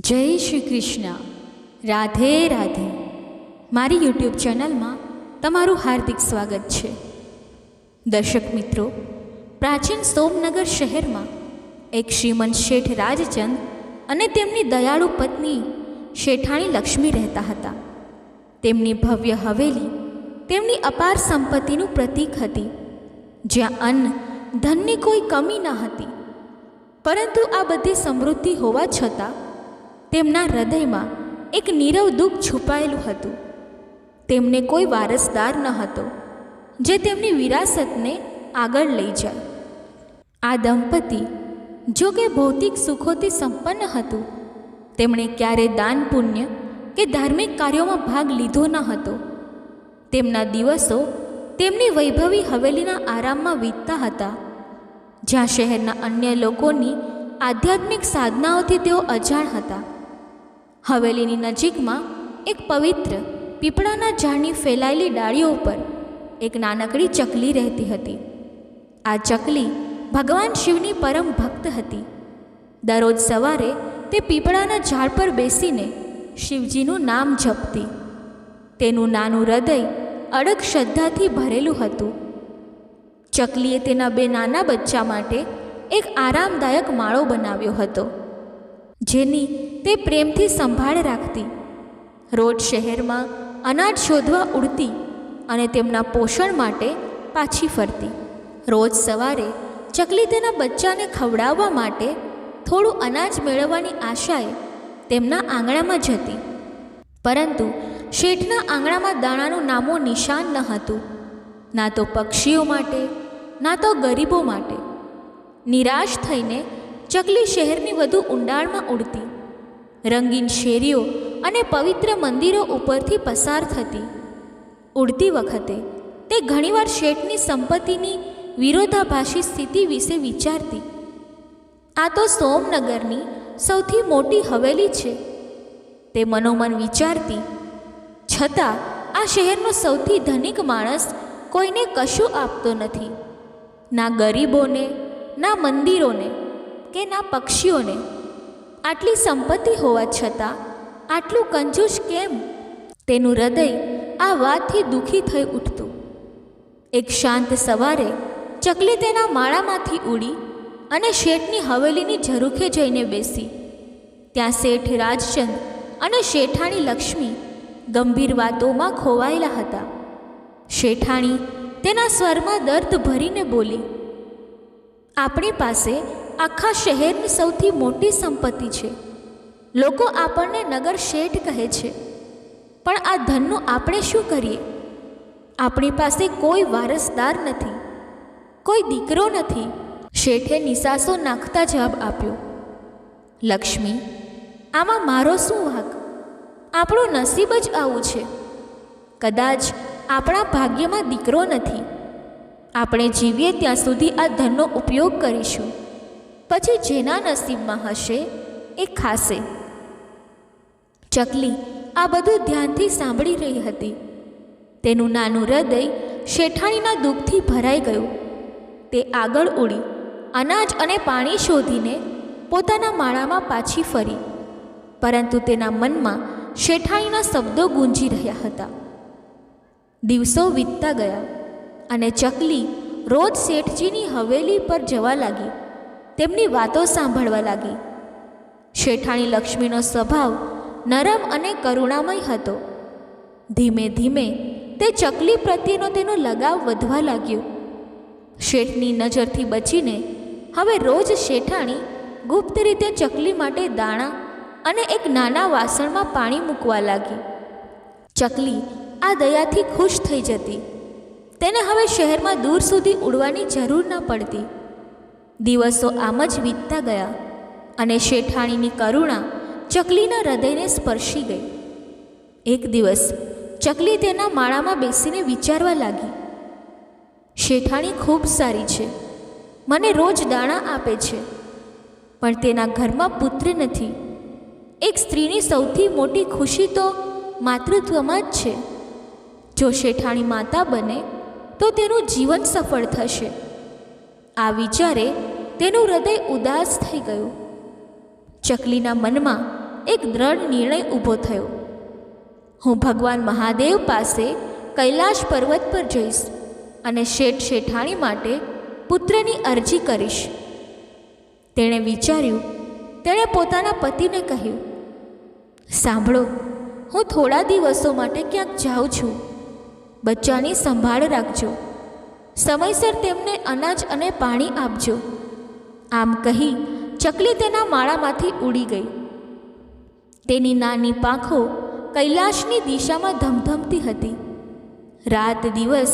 જય શ્રી કૃષ્ણ. રાધે રાધે. મારી યુટ્યુબ ચેનલમાં તમારું હાર્દિક સ્વાગત છે. દર્શક મિત્રો, પ્રાચીન સોમનગર શહેરમાં એક શ્રીમંત શેઠ રાજચંદ અને તેમની દયાળુ પત્ની શેઠાણી લક્ષ્મી રહેતા હતા. તેમની ભવ્ય હવેલી તેમની અપાર સંપત્તિનું પ્રતીક હતી, જ્યાં અન્ન ધનની કોઈ કમી ન હતી. પરંતુ આ બધી સમૃદ્ધિ હોવા છતાં તેમના હૃદયમાં એક નીરવ દુઃખ છુપાયેલું હતું. તેમને કોઈ વારસદાર ન હતો જે તેમની વિરાસતને આગળ લઈ જાય. આ દંપતી જો કે ભૌતિક સુખોથી સંપન્ન હતું, તેમણે ક્યારેય દાન પુણ્ય કે ધાર્મિક કાર્યોમાં ભાગ લીધો ન હતો. તેમના દિવસો તેમની વૈભવી હવેલીના આરામમાં વીતતા હતા, જ્યાં શહેરના અન્ય લોકોની આધ્યાત્મિક સાધનાઓથી તેઓ અજાણ હતા. હવેલીની નજીકમાં એક પવિત્ર પીપળાના ઝાડની ફેલાયેલી ડાળીઓ પર એક નાનકડી ચકલી રહેતી હતી. આ ચકલી ભગવાન શિવની પરમ ભક્ત હતી. દરરોજ સવારે તે પીપળાના ઝાડ પર બેસીને શિવજીનું નામ જપતી. તેનું નાનું હૃદય અડગ શ્રદ્ધાથી ભરેલું હતું. ચકલીએ તેના બે નાના બચ્ચા માટે એક આરામદાયક માળો બનાવ્યો હતો, જેની તે પ્રેમથી સંભાળ રાખતી. રોજ શહેરમાં અનાજ શોધવા ઉડતી અને તેમના પોષણ માટે પાછી ફરતી. રોજ સવારે ચકલી તેના બચ્ચાને ખવડાવવા માટે થોડું અનાજ મેળવવાની આશાએ તેમના આંગણામાં જતી. પરંતુ શેઠના આંગણામાં દાણાનું નામો નિશાન ન હતું, ના તો પક્ષીઓ માટે, ના તો ગરીબો માટે. નિરાશ થઈને ચકલી શહેરની વધુ ઊંડાણમાં ઉડતી, રંગીન શેરીઓ અને પવિત્ર મંદિરો ઉપરથી પસાર થતી. ઉડતી વખતે તે ઘણીવાર શેઠની સંપત્તિની વિરોધાભાસી સ્થિતિ વિશે વિચારતી. આ તો સોમનગરની સૌથી મોટી હવેલી છે, તે મનોમન વિચારતી. છતાં આ શહેરનો સૌથી ધનિક માણસ કોઈને કશું આપતો નથી, ના ગરીબોને, ના મંદિરોને કે ના પક્ષીઓને. આટલી સંપત્તિ હોવા છતાં આટલું કંજૂસ કેમ? તેનું હૃદય આ વાતથી દુઃખી થઈ ઉઠતું. એક શાંત સવારે ચકલી તેના માળામાંથી ઉડી અને શેઠની હવેલીની ઝરૂખે જઈને બેસી. ત્યાં શેઠ રાજચંદ અને શેઠાણી લક્ષ્મી ગંભીર વાતોમાં ખોવાયેલા હતા. શેઠાણી તેના સ્વરમાં દર્દ ભરીને બોલી, આપણી પાસે આખા શહેરની સૌથી મોટી સંપત્તિ છે. લોકો આપણને નગર શેઠ કહે છે, પણ આ ધનનું આપણે શું કરીએ? આપણી પાસે કોઈ વારસદાર નથી, કોઈ દીકરો નથી. શેઠે નિસાસો નાખતા જવાબ આપ્યો, લક્ષ્મી, આમાં મારો શું વાંક? આપણું નસીબ જ આવું છે. કદાચ આપણા ભાગ્યમાં દીકરો નથી. આપણે જીવીએ ત્યાં સુધી આ ધનનો ઉપયોગ કરીશું, પછી જેના નસીબમાં હશે એ ખાશે. ચકલી આ બધું ધ્યાનથી સાંભળી રહી હતી. તેનું નાનું હૃદય શેઠાણીના દુઃખથી ભરાઈ ગયું. તે આગળ ઉડી અનાજ અને પાણી શોધીને પોતાના માળામાં પાછી ફરી, પરંતુ તેના મનમાં શેઠાણીના શબ્દો ગૂંજી રહ્યા હતા. દિવસો વીતતા ગયા અને ચકલી રોજ શેઠજીની હવેલી પર જવા લાગી, તેમની વાતો સાંભળવા લાગી. શેઠાણી લક્ષ્મીનો સ્વભાવ નરમ અને કરુણામય હતો. ધીમે ધીમે તે ચકલી પ્રત્યેનો તેનો લગાવ વધવા લાગ્યો. શેઠની નજરથી બચીને હવે રોજ શેઠાણી ગુપ્ત રીતે ચકલી માટે દાણા અને એક નાના વાસણમાં પાણી મૂકવા લાગી. ચકલી આ દયાથી ખુશ થઈ જતી. તેને હવે શહેરમાં દૂર સુધી ઉડવાની જરૂર ન પડતી. દિવસો આમ જ વીતતા ગયા અને શેઠાણીની કરુણા ચકલીના હૃદયને સ્પર્શી ગઈ. એક દિવસ ચકલી તેના માળામાં બેસીને વિચારવા લાગી, શેઠાણી ખૂબ સારી છે, મને રોજ દાણા આપે છે, પણ તેના ઘરમાં પુત્ર નથી. એક સ્ત્રીની સૌથી મોટી ખુશી તો માતૃત્વમાં જ છે. જો શેઠાણી માતા બને તો તેનું જીવન સફળ થશે. આ વિચારે તેનું હૃદય ઉદાસ થઈ ગયું. ચકલીના મનમાં એક દ્રઢ નિર્ણય ઊભો થયો. હું ભગવાન મહાદેવ પાસે કૈલાશ પર્વત પર જઈશ અને શેઠ શેઠાણી માટે પુત્રની અરજી કરીશ. તેણે વિચાર્યું. તેણે પોતાના પતિને કહ્યું, સાંભળો, હું થોડા દિવસો માટે ક્યાંક જાઉં છું. બચ્ચાની સંભાળ રાખજો. સમયસર તેમને અનાજ અને પાણી આપજો. આમ કહી ચકલી તેના માળામાંથી ઉડી ગઈ. તેની નાની પાંખો કૈલાશની દિશામાં ધમધમતી હતી. રાત દિવસ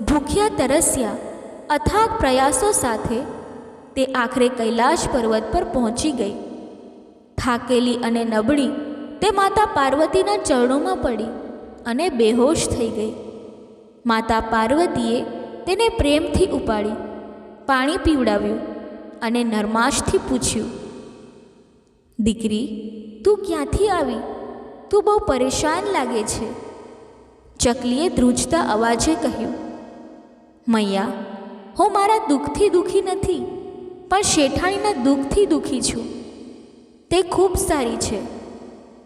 ભૂખ્યા તરસ્યા અથાગ પ્રયાસો સાથે તે આખરે કૈલાશ પર્વત પર પહોંચી ગઈ. થાકેલી અને નબળી તે માતા પાર્વતીના ચરણોમાં પડી અને બેહોશ થઈ ગઈ. માતા પાર્વતીએ તેને પ્રેમથી ઉપાડી, પાણી પીવડાવ્યું અને નરમાશથી પૂછ્યું, દીકરી, તું ક્યાંથી આવી? તું બહુ પરેશાન લાગે છે. ચકલીએ ધ્રુજતા અવાજે કહ્યું, મૈયા, હું મારા દુઃખથી દુઃખી નથી, પણ શેઠાણીના દુઃખથી દુઃખી છું. તે ખૂબ સારી છે,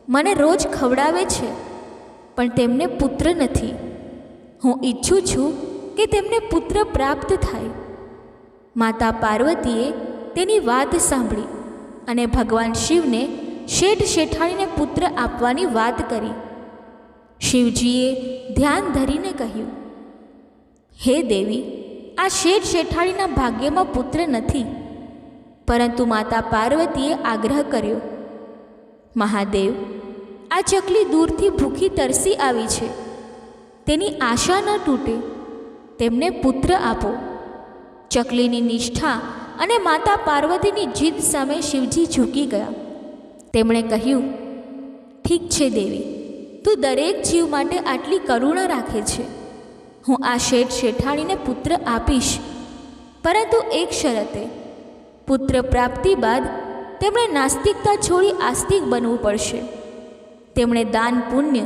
મને રોજ ખવડાવે છે, પણ તેમને પુત્ર નથી. હું ઈચ્છું છું કે તેમને પુત્ર પ્રાપ્ત થાય. માતા પાર્વતીએ તેની વાત સાંભળી અને ભગવાન શિવને શેઠ શેઠાણીને પુત્ર આપવાની વાત કરી. શિવજીએ ધ્યાન ધરીને કહ્યું, હે દેવી, આ શેઠ શેઠાણીના ભાગ્યમાં પુત્ર નથી. પરંતુ માતા પાર્વતીએ આગ્રહ કર્યો, મહાદેવ, આ ચકલી દૂરથી ભૂખી તરસી આવી છે. તેની આશા ન તૂટે, તેમને પુત્ર આપો. ચકલીની નિષ્ઠા અને માતા પાર્વતીની જીદ સામે શિવજી ઝૂકી ગયા. તેમણે કહ્યું, ઠીક છે દેવી, તું દરેક જીવ માટે આટલી કરુણા રાખે છે. હું આ શેઠ શેઠાણીને પુત્ર આપીશ, પરંતુ એક શરતે. પુત્ર પ્રાપ્તિ બાદ તેમણે નાસ્તિકતા છોડી આસ્તિક બનવું પડશે. તેમણે દાન પુણ્ય,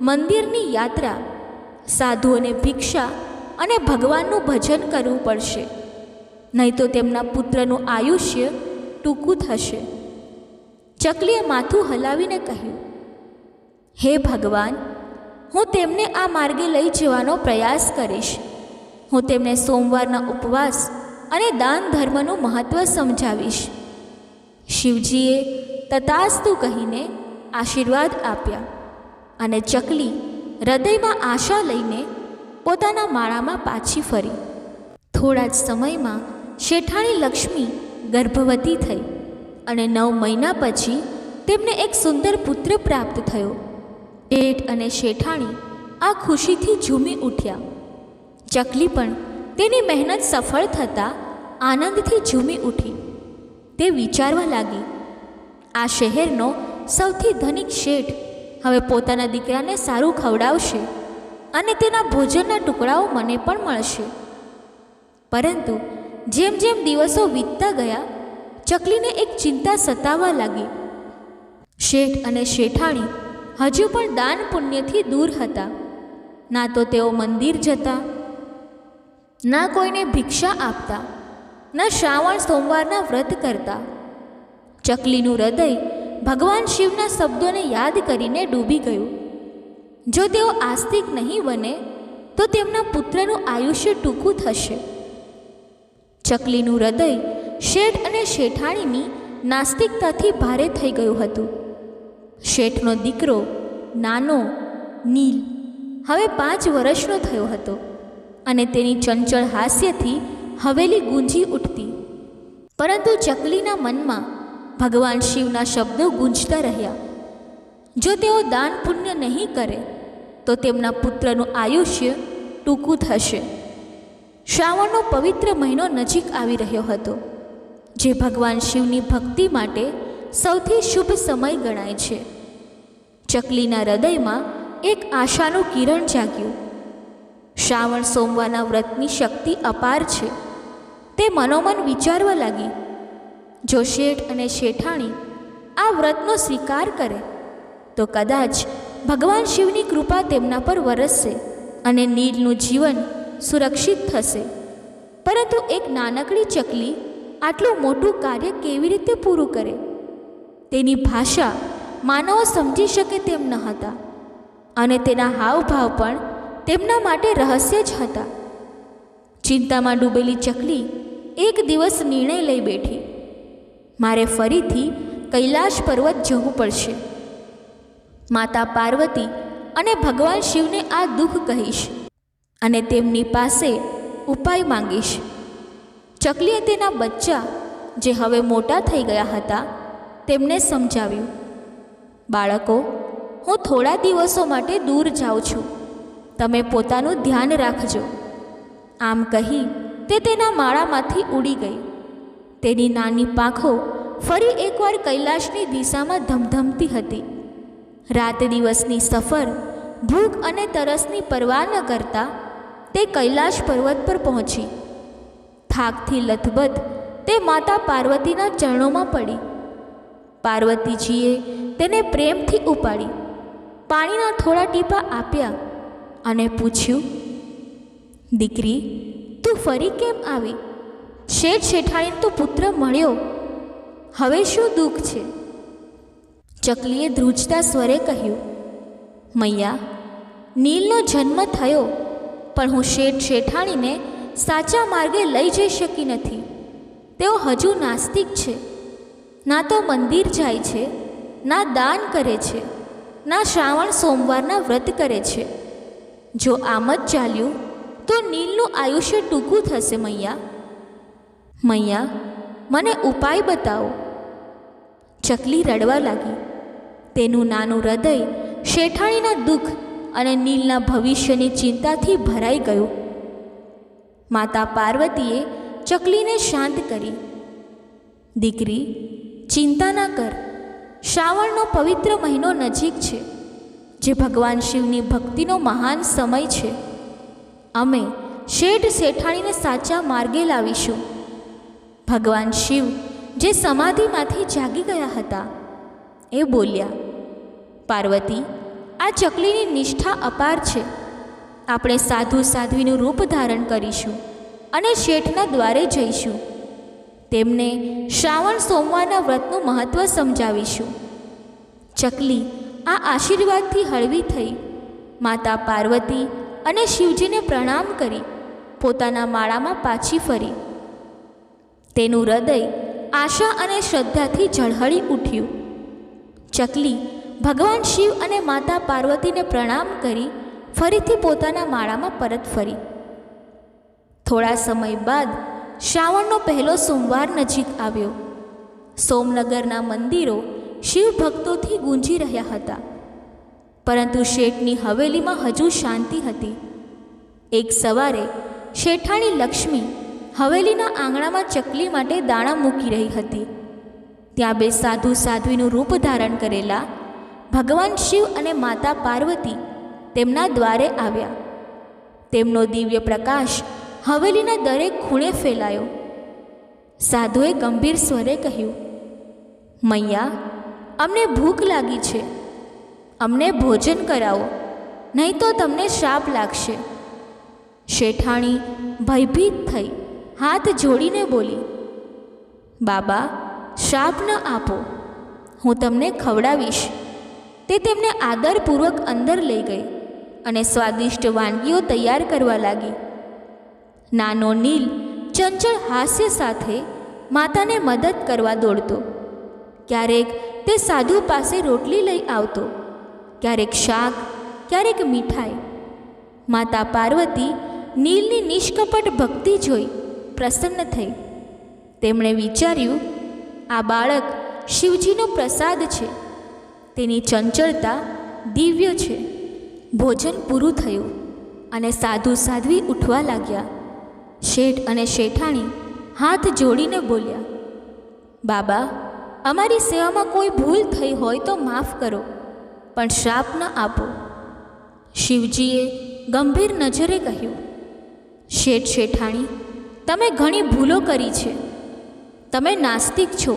મંદિરની યાત્રા, સાધુઓને ભિક્ષા અને ભગવાનનું ભજન કરવું પડશે. નહીં તો તેમના પુત્રનું આયુષ્ય ટૂંકું થશે. ચકલીએ માથું હલાવીને કહ્યું, હે ભગવાન, હું તેમને આ માર્ગે લઈ જવાનો પ્રયાસ કરીશ. હું તેમને સોમવારના ઉપવાસ અને દાન ધર્મનું મહત્ત્વ સમજાવીશ. શિવજીએ તથાસ્તુ કહીને આશીર્વાદ આપ્યા અને ચકલી હૃદયમાં આશા લઈને પોતાના માળામાં પાછી ફરી. થોડા જ સમયમાં શેઠાણી લક્ષ્મી ગર્ભવતી થઈ અને 9 મહિના પછી તેમને એક સુંદર પુત્ર પ્રાપ્ત થયો. શેઠ અને શેઠાણી આ ખુશીથી ઝૂમી ઉઠ્યા. ચકલી પણ તેની મહેનત સફળ થતાં આનંદથી ઝૂમી ઉઠી. તે વિચારવા લાગી, આ શહેરનો સૌથી ધનિક શેઠ હવે પોતાના દીકરાને સારું ખવડાવશે અને તેના ભોજનના ટુકડાઓ મને પણ મળશે. પરંતુ જેમ જેમ દિવસો વીતતા ગયા, ચકલીને એક ચિંતા સતાવવા લાગી. શેઠ અને શેઠાણી હજુ પણ દાન પુણ્યથી દૂર હતા. ના તો તેઓ મંદિર જતા, ના કોઈને ભિક્ષા આપતા, ના શ્રાવણ સોમવારના વ્રત કરતા. ચકલીનું હૃદય ભગવાન શિવના શબ્દોને યાદ કરીને ડૂબી ગયું. જો તેઓ આસ્તિક નહીં બને તો તેમના પુત્રનું આયુષ્ય ટૂંકું થશે. ચકલીનું હૃદય શેઠ અને શેઠાણીની નાસ્તિકતાથી ભારે થઈ ગયું હતું. શેઠનો દીકરો નાનો નીલ હવે 5 વર્ષનો થયો હતો અને તેની ચંચળ હાસ્યથી હવેલી ગૂંજી ઉઠતી. પરંતુ ચકલીના મનમાં ભગવાન શિવના શબ્દો ગૂંજતા રહ્યા. જો તેઓ દાન પુણ્ય નહીં કરે તો તેમના પુત્રનું આયુષ્ય ટૂંકું થશે. શ્રાવણનો પવિત્ર મહિનો નજીક આવી રહ્યો હતો, જે ભગવાન શિવની ભક્તિ માટે સૌથી શુભ સમય ગણાય છે. ચકલીના હૃદયમાં એક આશાનું કિરણ જાગ્યું. શ્રાવણ સોમવારના વ્રતની શક્તિ અપાર છે. તે મનોમન વિચારવા લાગી, જો શેઠ અને શેઠાણી આ વ્રતનો સ્વીકાર કરે તો કદાચ ભગવાન શિવની કૃપા તેમના પર વરસશે અને નીલનું જીવન સુરક્ષિત થશે. પરંતુ એક નાનકડી ચકલી આટલું મોટું કાર્ય કેવી રીતે પૂરું કરે? તેની ભાષા માનવો સમજી શકે તેમ ન હતા અને તેના હાવભાવ પણ તેમના માટે રહસ્ય જ હતા. ચિંતામાં ડૂબેલી ચકલી એક દિવસ નિર્ણય લઈ બેઠી, મારે ફરીથી કૈલાશ પર્વત જવું પડશે. માતા પાર્વતી અને ભગવાન શિવને આ દુઃખ કહીશ અને તેમની પાસે ઉપાય માંગીશ. ચકલીએ તેના બચ્ચા, જે હવે મોટા થઈ ગયા હતા, તેમને સમજાવ્યું, બાળકો, હું થોડા દિવસો માટે દૂર જાઉં છું, તમે પોતાનું ધ્યાન રાખજો. આમ કહી તે તેના માળામાંથી ઉડી ગઈ. તેની નાની પાંખો ફરી એકવાર કૈલાશની દિશામાં ધમધમતી હતી. રાત દિવસની સફર, ભૂખ અને તરસની પરવા ન કરતા તે કૈલાશ પર્વત પર પહોંચી. થાકથી લથબથ તે માતા પાર્વતીના ચરણોમાં પડી. પાર્વતીજીએ તેને પ્રેમથી ઉપાડી, પાણીના થોડા ટીપા આપ્યા અને પૂછ્યું, દીકરી, તું ફરી કેમ આવી? શેઠ શેઠાણીને તો પુત્ર મળ્યો, હવે શું દુઃખ છે? ચકલીએ ધ્રુજતા સ્વરે કહ્યું, મૈયા, નીલનો જન્મ થયો, પણ હું શેઠ શેઠાણીને સાચા માર્ગે લઈ જઈ શકી નથી. તેઓ હજુ નાસ્તિક છે, ના તો મંદિર જાય છે, ના દાન કરે છે, ના શ્રાવણ સોમવારના વ્રત કરે છે. જો આમ જ ચાલ્યું તો નીલનું આયુષ્ય ટૂંકું થશે. મૈયા, મૈયા, મને ઉપાય બતાવો. ચકલી રડવા લાગી. તેનું નાનું હૃદય શેઠાણીના દુઃખ અને નીલના ભવિષ્યની ચિંતાથી ભરાઈ ગયું. માતા પાર્વતીએ ચકલીને શાંત કરી. દીકરી, ચિંતા ના કર. શ્રાવણનો પવિત્ર મહિનો નજીક છે, જે ભગવાન શિવની ભક્તિનો મહાન સમય છે. અમે શેઠ શેઠાણીને સાચા માર્ગે લાવીશું. ભગવાન શિવ, જે સમાધિમાંથી જાગી ગયા હતા, એ બોલ્યા, પાર્વતી, આ ચકલીની નિષ્ઠા અપાર છે. આપણે સાધુ સાધ્વીનું રૂપ ધારણ કરીશું અને શેઠના દ્વારે જઈશું. તેમને શ્રાવણ સોમવારના વ્રતનું મહત્ત્વ સમજાવીશું. ચકલી આ આશીર્વાદથી હળવી થઈ માતા પાર્વતી અને શિવજીને પ્રણામ કરી પોતાના માળામાં પાછી ફરી. તેનું હૃદય આશા અને શ્રદ્ધાથી ઝળહળી ઉઠ્યું. ચકલી ભગવાન શિવ અને માતા પાર્વતીને પ્રણામ કરી ફરીથી પોતાના માળામાં પરત ફરી. થોડા સમય બાદ શ્રાવણનો પહેલો સોમવાર નજીક આવ્યો. સોમનગરના મંદિરો શિવ ભક્તોથી ગુંજી રહ્યા હતા, પરંતુ શેઠની હવેલીમાં હજુ શાંતિ હતી. એક સવારે શેઠાણી લક્ષ્મી હવેલીના આંગણામાં ચકલી માટે દાણા મૂકી રહી હતી. ત્યાં બે સાધુ સાધ્વીનું રૂપ ધારણ કરેલા ભગવાન શિવ અને માતા પાર્વતી તેમના દ્વારે આવ્યા. તેમનો દિવ્ય પ્રકાશ હવેલીના દરેક ખૂણે ફેલાયો. સાધુએ ગંભીર સ્વરે કહ્યું, મૈયા, અમને ભૂખ લાગી છે, અમને ભોજન કરાવો, નહીં તો તમને શ્રાપ લાગશે. શેઠાણી ભયભીત થઈ હાથ જોડીને બોલી, બાબા, શ્રાપ ન આપો, હું તમને ખવડાવીશ. તે તેમને આદરપૂર્વક અંદર લઈ ગઈ અને સ્વાદિષ્ટ વાનગીઓ તૈયાર કરવા લાગી. નાનો નીલ ચંચળ હાસ્ય સાથે માતાને મદદ કરવા દોડતો. ક્યારેક તે સાધુ પાસે રોટલી લઈ આવતો, ક્યારેક શાક, ક્યારેક મીઠાઈ. માતા પાર્વતી નીલની નિષ્કપટ ભક્તિ જોઈ પ્રસન્ન થઈ. તેમણે વિચાર્યું, આ બાળક શિવજીનો પ્રસાદ છે, તેની ચંચળતા દિવ્ય છે. ભોજન પૂરું થયું અને સાધુ સાધ્વી ઉઠવા લાગ્યા. શેઠ અને શેઠાણી હાથ જોડીને બોલ્યા, બાબા, અમારી સેવામાં કોઈ ભૂલ થઈ હોય તો માફ કરો, પણ શ્રાપ ન આપો. શિવજીએ ગંભીર નજરે કહ્યું, શેઠ શેઠાણી, તમે ઘણી ભૂલો કરી છે. તમે નાસ્તિક છો,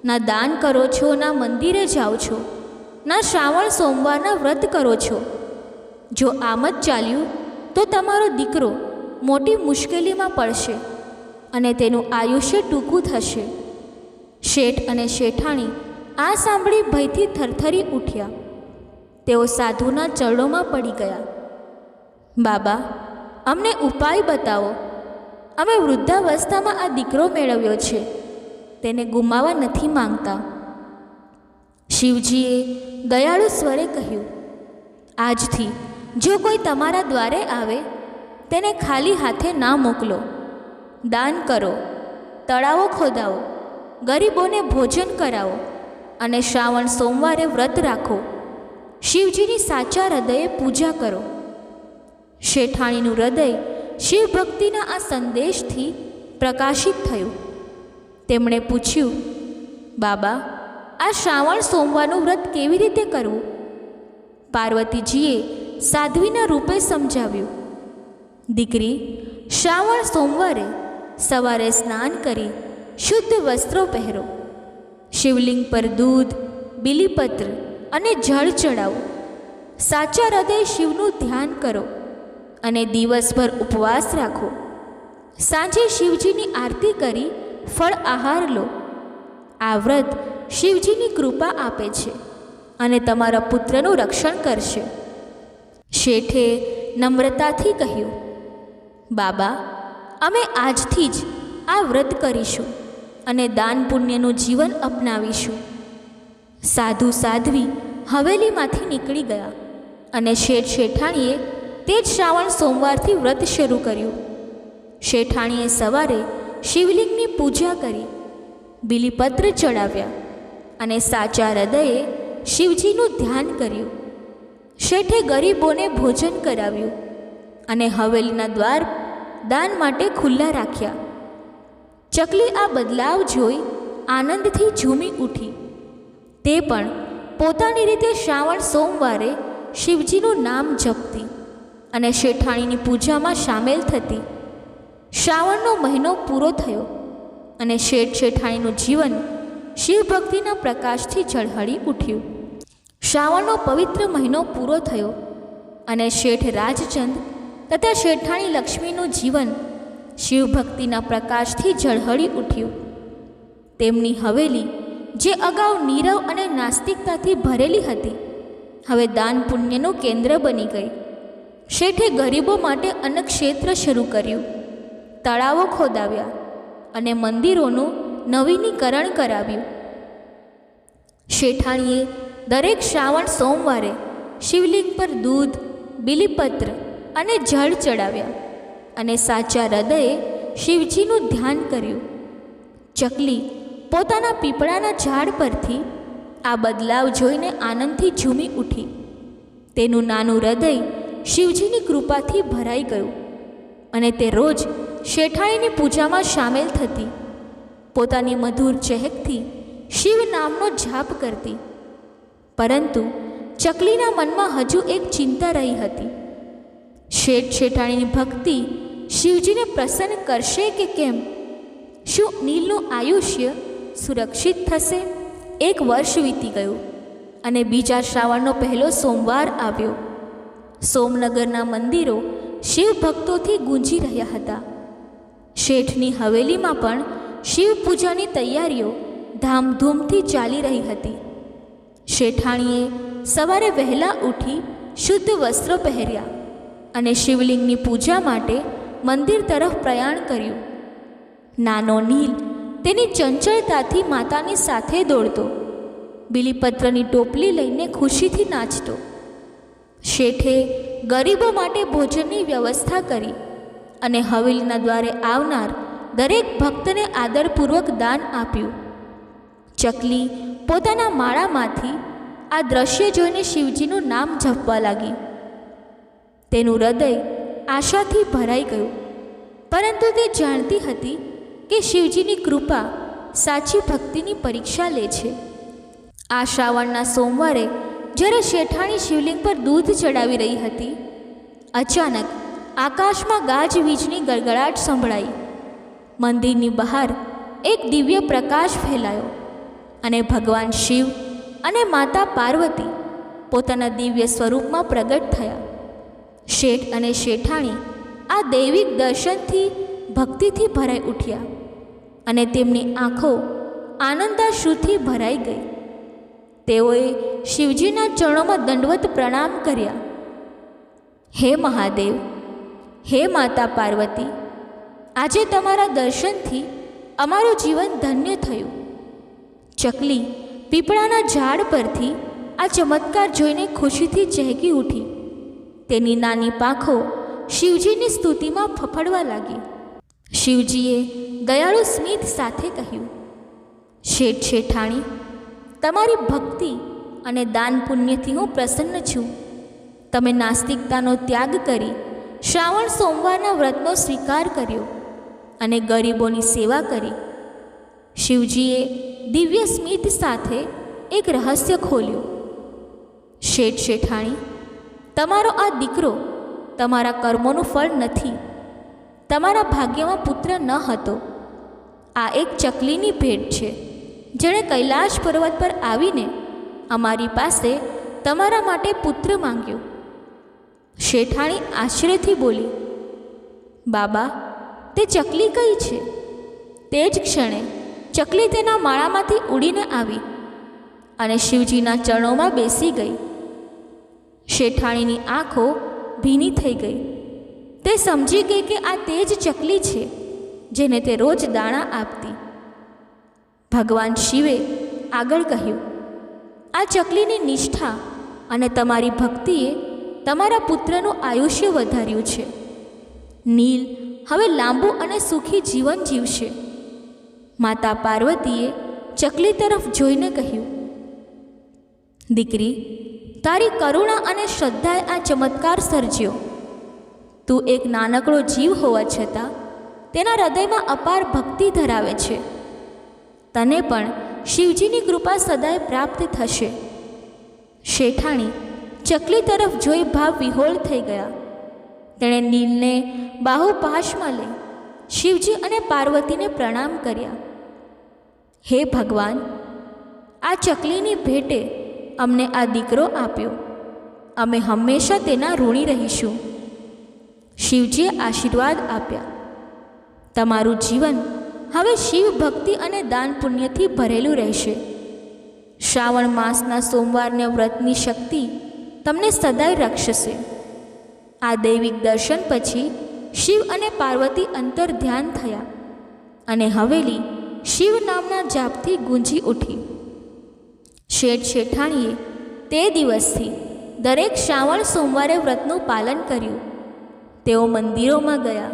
ના દાન કરો છો, ના મંદિરે જાઓ છો, ના શ્રાવણ સોમવારના વ્રત કરો છો. જો આમ જ ચાલ્યું તો તમારો દીકરો મોટી મુશ્કેલીમાં પડશે અને તેનું આયુષ્ય ટૂંકું થશે. શેઠ અને શેઠાણી આ સાંભળી ભયથી થરથરી ઉઠ્યા. તેઓ સાધુના ચરણોમાં પડી ગયા. બાબા, અમને ઉપાય બતાવો. અમે વૃદ્ધાવસ્થામાં આ દીકરો મેળવ્યો છે, તેને ગુમાવવા નથી માંગતા. શિવજીએ દયાળુ સ્વરે કહ્યું, આજથી જો કોઈ તમારા દ્વારે આવે તેને ખાલી હાથે ના મોકલો. દાન કરો, તળાવો ખોદાવો, ગરીબોને ભોજન કરાવો અને શ્રાવણ સોમવારે વ્રત રાખો. શિવજીની સાચા હૃદયે પૂજા કરો. શેઠાણીનું હૃદય શિવ ભક્તિના આ સંદેશથી પ્રકાશિત થયું. તેમણે પૂછ્યું, બાબા, આ શ્રાવણ સોમવારનું વ્રત કેવી રીતે કરવું? પાર્વતીજીએ સાધ્વીના રૂપે સમજાવ્યું, દીકરી, શ્રાવણ સોમવારે સવારે સ્નાન કરી શુદ્ધ વસ્ત્રો પહેરો. શિવલિંગ પર દૂધ, બીલીપત્ર અને જળ ચડાવો. સાચા હૃદય શિવનું ધ્યાન કરો અને દિવસભર ઉપવાસ રાખો. સાંજે શિવજીની આરતી કરી ફળ આહાર લો. આ વ્રત શિવજીની કૃપા આપે છે અને તમારા પુત્રનું રક્ષણ કરશે. શેઠે નમ્રતાથી કહ્યું, બાબા, અમે આજથી જ આ વ્રત કરીશું અને દાન પુણ્યનું જીવન અપનાવીશું. સાધુ સાધ્વી હવેલીમાંથી નીકળી ગયા અને શેઠ શેઠાણીએ તે જ શ્રાવણ સોમવારથી વ્રત શરૂ કર્યું. શેઠાણીએ સવારે શિવલિંગની પૂજા કરી, બીલીપત્ર ચડાવ્યા અને સાચા હૃદયે શિવજીનું ધ્યાન કર્યું. શેઠે ગરીબોને ભોજન કરાવ્યું અને હવેલીના દ્વાર દાન માટે ખુલ્લા રાખ્યા. ચકલી આ બદલાવ જોઈ આનંદથી ઝૂમી ઉઠી. તે પણ પોતાની રીતે શ્રાવણ સોમવારે શિવજીનું નામ જપતી અને શેઠાણીની પૂજામાં સામેલ થતી. શ્રાવણનો મહિનો પૂરો થયો અને શેઠ શેઠાણીનું જીવન શિવભક્તિના પ્રકાશથી ઝળહળી ઉઠ્યું. શ્રાવણનો પવિત્ર મહિનો પૂરો થયો અને શેઠ રાજચંદ તથા શેઠાણી લક્ષ્મીનું જીવન શિવભક્તિના પ્રકાશથી ઝળહળી ઉઠ્યું. તેમની હવેલી, જે અગાઉ નીરવ અને નાસ્તિકતાથી ભરેલી હતી, હવે દાન પુણ્યનું કેન્દ્ર બની ગઈ. શેઠે ગરીબો માટે અન્નક્ષેત્ર શરૂ કર્યું, તળાવો ખોદાવ્યા અને મંદિરોનું નવીનીકરણ કરાવ્યું. શેઠાણીએ દરેક શ્રાવણ સોમવારે શિવલિંગ પર દૂધ, બીલીપત્ર અને જળ ચડાવ્યા અને સાચા હૃદયે શિવજીનું ધ્યાન કર્યું. ચકલી પોતાના પીપળાના ઝાડ પરથી આ બદલાવ જોઈને આનંદથી ઝૂમી ઉઠી. તેનું નાનું હૃદય શિવજીની કૃપાથી ભરાઈ ગયું અને તે રોજ શેઠાણીની પૂજામાં સામેલ થતી. પોતાની મધુર ચહેકથી શિવ નામનો જાપ કરતી. પરંતુ ચકલીના મનમાં હજુ એક ચિંતા રહી હતી. શેઠ શેઠાણીની ભક્તિ શિવજીને પ્રસન્ન કરશે કે કેમ? શું નીલનું આયુષ્ય સુરક્ષિત થશે? 1 વર્ષ વીતી ગયું અને બીજા શ્રાવણનો પહેલો સોમવાર આવ્યો. સોમનગરના મંદિરો શિવ ભક્તોથી ગુંજી રહ્યા હતા. શેઠની હવેલીમાં પણ શિવ પૂજાની તૈયારીઓ ધામધૂમથી ચાલી રહી હતી. શેઠાણીએ સવારે વહેલા ઉઠી શુદ્ધ વસ્ત્રો પહેર્યા અને શિવલિંગની પૂજા માટે મંદિર તરફ પ્રયાણ કર્યું. નાનો નીલ તેની ચંચળતાથી માતાની સાથે દોડતો, બીલીપત્રની ટોપલી લઈને ખુશીથી નાચતો. શેઠે ગરીબો માટે ભોજનની વ્યવસ્થા કરી અને હવેલીના દ્વારે આવનાર દરેક ભક્તને આદરપૂર્વક દાન આપ્યું. ચકલી પોતાના માળામાંથી આ દ્રશ્ય જોઈને શિવજીનું નામ જપવા લાગી. તેનું હૃદય આશાથી ભરાઈ ગયું, પરંતુ તે જાણતી હતી કે શિવજીની કૃપા સાચી ભક્તિની પરીક્ષા લે છે. આ શ્રાવણના સોમવારે જ્યારે શેઠાણી શિવલિંગ પર દૂધ ચડાવી રહી હતી, અચાનક આકાશમાં ગાજવીજની ગડગડાટ સંભળાઈ. મંદિરની બહાર એક દિવ્ય પ્રકાશ ફેલાયો અને ભગવાન શિવ અને માતા પાર્વતી પોતાના દિવ્ય સ્વરૂપમાં પ્રગટ થયા. શેઠ અને શેઠાણી આ દૈવિક દર્શનથી ભક્તિથી ભરાઈ ઉઠ્યા અને તેમની આંખો આનંદાશ્રુથી ભરાઈ ગઈ. તેઓએ શિવજીના ચરણોમાં દંડવત પ્રણામ કર્યા. હે મહાદેવ, હે માતા પાર્વતી, આજે તમારા દર્શનથી અમારું જીવન ધન્ય થયું. ચકલી પીપળાના ઝાડ પરથી આ ચમત્કાર જોઈને ખુશીથી ચહેકી ઉઠી. તેની નાની પાંખો શિવજીની સ્તુતિમાં ફફડવા લાગી. શિવજીએ દયાળુ સ્મિત સાથે કહ્યું, શેઠ શેઠાણી, તમારી ભક્તિ અને દાન પુણ્યથી હું પ્રસન્ન છું. તમે નાસ્તિકતાનો ત્યાગ કરી શ્રાવણ સોમવારના વ્રતનો સ્વીકાર કર્યો અને ગરીબોની સેવા કરી. શિવજીએ દિવ્ય સ્મિત સાથે એક રહસ્ય ખોલ્યું. શેઠ શેઠાણી, તમારો આ દીકરો તમારા કર્મોનું ફળ નથી. તમારા ભાગ્યમાં પુત્ર ન હતો. આ એક ચકલીની ભેટ છે, જેણે કૈલાશ પર્વત પર આવીને અમારી પાસે તમારા માટે પુત્ર માંગ્યો. શેઠાણી આશ્ચર્યથી બોલી, બાબા, તે ચકલી કઈ છે? તે જ ક્ષણે ચકલી તેના માળામાંથી ઉડીને આવી અને શિવજીના ચરણોમાં બેસી ગઈ. શેઠાણીની આંખો ભીની થઈ ગઈ. તે સમજી ગઈ કે આ તે જ ચકલી છે જેને તે રોજ દાણા આપતી. ભગવાન શિવે આગળ કહ્યું, આ ચકલીની નિષ્ઠા અને તમારી ભક્તિએ તમારા પુત્રનું આયુષ્ય વધાર્યું છે. નીલ હવે લાંબુ અને સુખી જીવન જીવશે. માતા પાર્વતીએ ચકલી તરફ જોઈને કહ્યું, દીકરી, તારી કરુણા અને શ્રદ્ધાએ આ ચમત્કાર સર્જ્યો. તું એક નાનકડો જીવ હોવા છતાં તેના હૃદયમાં અપાર ભક્તિ ધરાવે છે. તને પણ શિવજીની કૃપા સદાય પ્રાપ્ત થશે. શેઠાણી ચકલી તરફ જોઈ ભાવ વિહોળ થઈ ગયા. તેણે નીલને બાહુપાશમાં લઈ શિવજી અને પાર્વતીને પ્રણામ કર્યા. હે ભગવાન, આ ચકલીની ભેટે અમને આ દીકરો આપ્યો. અમે હંમેશા તેના ઋણી રહીશું. શિવજીએ આશીર્વાદ આપ્યા. તમારું જીવન હવે શિવ ભક્તિ અને દાન પુણ્યથી ભરેલું રહેશે. શ્રાવણ માસના સોમવારના વ્રતની શક્તિ તમને સદાય રક્ષશે. આ દૈવિક દર્શન પછી શિવ અને પાર્વતી અંતર ધ્યાન થયા અને હવેલી શિવ નામના જાપથી ગુંજી ઉઠી. શેઠ શેઠાણીએ તે દિવસથી દરેક શ્રાવણ સોમવારે વ્રતનું પાલન કર્યું. તેઓ મંદિરોમાં ગયા,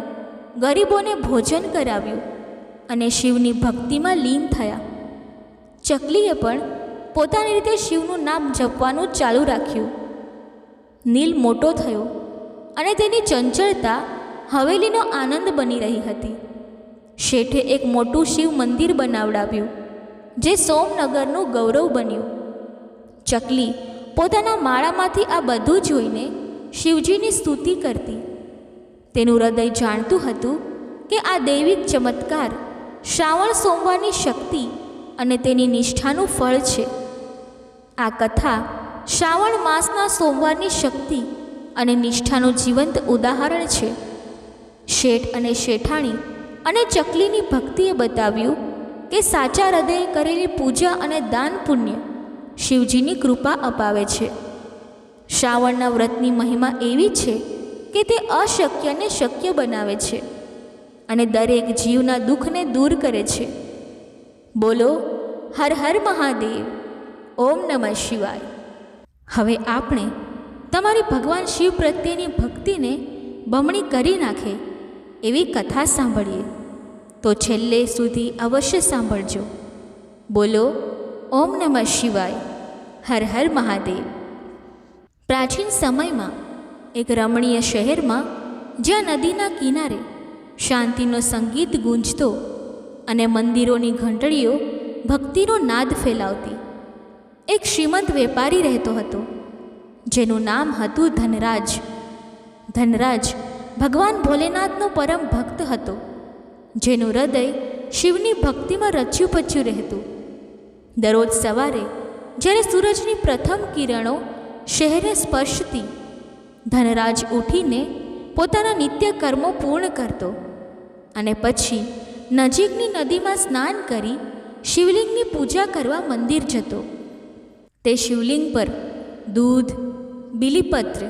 ગરીબોને ભોજન કરાવ્યું અને શિવની ભક્તિમાં લીન થયા. ચકલીએ પણ પોતાની રીતે શિવનું નામ જપવાનું ચાલુ રાખ્યું. નીલ મોટો થયો અને તેની ચંચળતા હવેલીનો આનંદ બની રહી હતી. શેઠે એક મોટું શિવ મંદિર બનાવડાવ્યું, જે સોમનગરનું ગૌરવ બન્યું. ચકલી પોતાના માળામાંથી આ બધું જોઈને શિવજીની સ્તુતિ કરતી. તેનું હૃદય જાણતું હતું કે આ દૈવિક ચમત્કાર શ્રાવણ સોમવારની શક્તિ અને તેની નિષ્ઠાનું ફળ છે. આ કથા શ્રાવણ માસના સોમવારની શક્તિ અને નિષ્ઠાનું જીવંત ઉદાહરણ છે. શેઠ અને શેઠાણી અને ચકલીની ભક્તિએ બતાવ્યું કે સાચા હૃદયે કરેલી પૂજા અને દાન પુણ્ય શિવજીની કૃપા અપાવે છે. શ્રાવણના વ્રતની મહિમા એવી છે કે તે અશક્યને શક્ય બનાવે છે અને દરેક જીવના દુઃખને દૂર કરે છે. બોલો હર હર મહાદેવ. ઓમ નમઃ શિવાય. હવે આપણે તમારી ભગવાન શિવ પ્રત્યેની ભક્તિને બમણી કરી નાખે એવી કથા સાંભળીએ, તો છેલ્લે સુધી અવશ્ય સાંભળજો. બોલો ઓમ નમઃ શિવાય. હર હર મહાદેવ. પ્રાચીન સમયમાં એક રમણીય શહેરમાં, જ્યાં નદીના કિનારે શાંતિનો સંગીત ગૂંજતો અને મંદિરોની ઘંટડીઓ ભક્તિનો નાદ ફેલાવતી, એક શ્રીમંત વેપારી રહેતો હતો, જેનું નામ હતું ધનરાજ. ધનરાજ ભગવાન ભોલેનાથનો પરમ ભક્ત હતો, જેનું હૃદય શિવની ભક્તિમાં રચ્યું પચ્યું રહેતું. દરરોજ સવારે જ્યારે સૂરજની પ્રથમ કિરણો શહેરને સ્પર્શતી, ધનરાજ ઉઠીને પોતાના નિત્ય કર્મો પૂર્ણ કરતો અને પછી નજીકની નદીમાં સ્નાન કરી શિવલિંગની પૂજા કરવા મંદિર જતો. તે શિવલિંગ પર દૂધ, બીલીપત્ર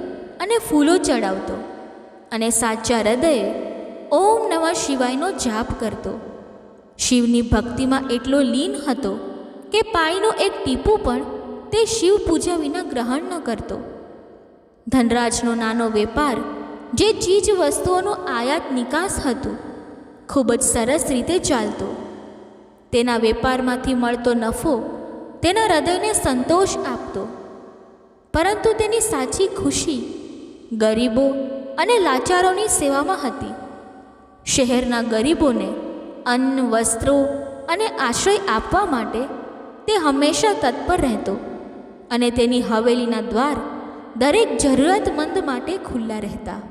અને ફૂલો ચડાવતો અને સાચા હૃદયે ઓમ નમઃ શિવાયનો જાપ કરતો. શિવની ભક્તિમાં એટલો લીન હતો કે પાણીનું એક ટીપું પણ તે શિવ પૂજા વિના ગ્રહણ ન કરતો. ધનરાજનો નાનો વેપાર, જે ચીજ વસ્તુઓનું આયાત નિકાસ હતું, ખૂબ જ સરસ રીતે ચાલતો. તેના વેપારમાંથી મળતો નફો તેના હૃદયને સંતોષ આપતો, પરંતુ તેની સાચી ખુશી ગરીબો અને લાચારોની સેવામાં હતી. શહેરના ગરીબોને અન્ન, વસ્ત્રો અને આશ્રય આપવા માટે તે હંમેશા તત્પર રહેતો અને તેની હવેલીના દ્વાર દરેક જરૂરતમંદ માટે ખુલ્લા રહેતા.